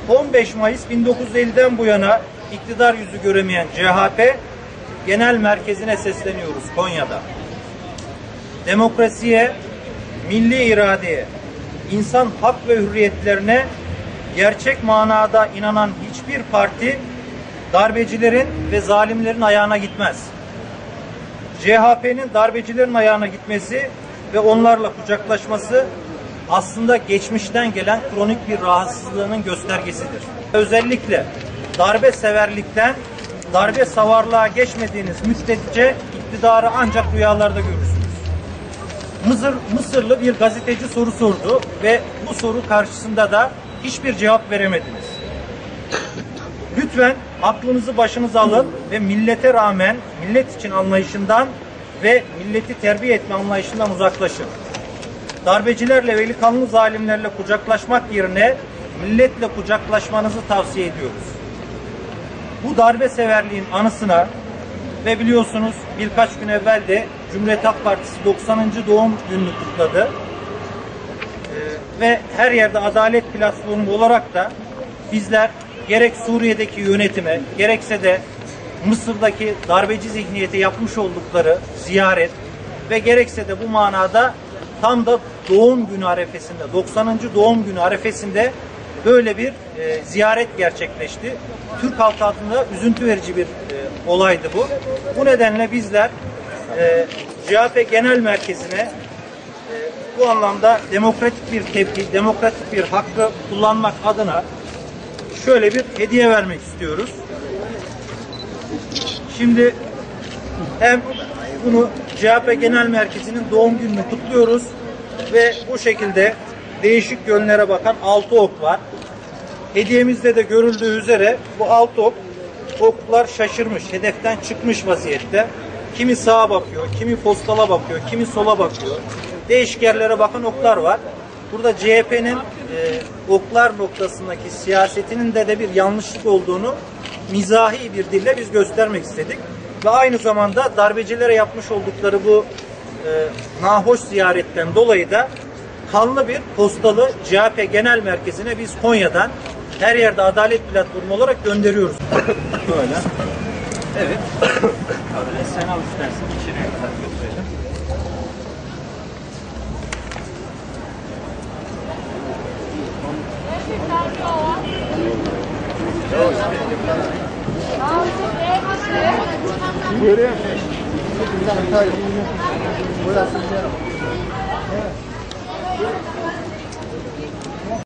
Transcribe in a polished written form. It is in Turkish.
15 Mayıs 1950'den bu yana iktidar yüzü göremeyen CHP Genel Merkezi'ne sesleniyoruz Konya'da. Demokrasiye, milli iradeye, insan hak ve hürriyetlerine gerçek manada inanan hiçbir parti darbecilerin ve zalimlerin ayağına gitmez. CHP'nin darbecilerin ayağına gitmesi ve onlarla kucaklaşması aslında geçmişten gelen kronik bir rahatsızlığının göstergesidir. Özellikle darbe severlikten darbe savarlığa geçmediğiniz müddetçe iktidarı ancak rüyalarda görürsünüz. Mısırlı bir gazeteci soru sordu ve bu soru karşısında da hiçbir cevap veremediniz. Lütfen aklınızı başınıza alın ve millete rağmen millet için anlayışından ve milleti terbiye etme anlayışından uzaklaşın. Darbecilerle ve eli kanlı zalimlerle kucaklaşmak yerine milletle kucaklaşmanızı tavsiye ediyoruz. Bu darbe severliğin anısına ve biliyorsunuz birkaç gün evvel de Cumhuriyet Halk Partisi 90. doğum gününü kutladı. Ve her yerde adalet platformu olarak da bizler gerek Suriye'deki yönetime gerekse de Mısır'daki darbeci zihniyete yapmış oldukları ziyaret ve gerekse de bu manada tam da doğum günü arefesinde 90. doğum günü arefesinde böyle bir ziyaret gerçekleşti. Türk halkı adına üzüntü verici bir olaydı bu. Bu nedenle bizler CHP Genel Merkezi'ne bu anlamda demokratik bir tepki, demokratik bir hakkı kullanmak adına şöyle bir hediye vermek istiyoruz. Şimdi hem bunu CHP Genel Merkezi'nin doğum gününü kutluyoruz ve bu şekilde değişik yönlere bakan 6 ok var. Hediyemizde de görüldüğü üzere bu 6 oklar şaşırmış, hedeften çıkmış vaziyette. Kimi sağa bakıyor, kimi postala bakıyor, kimi sola bakıyor. Değişik yerlere bakan oklar var. Burada CHP'nin oklar noktasındaki siyasetinin de bir yanlışlık olduğunu mizahi bir dille biz göstermek istedik. Ve aynı zamanda darbecilere yapmış oldukları bu nahoş ziyaretten dolayı da kanlı bir postalı CHP Genel Merkezi'ne biz Konya'dan her yerde adalet platformu olarak gönderiyoruz. Böyle. Evet. Sen al istersen içeriye kadar götürelim. Görüyor musun?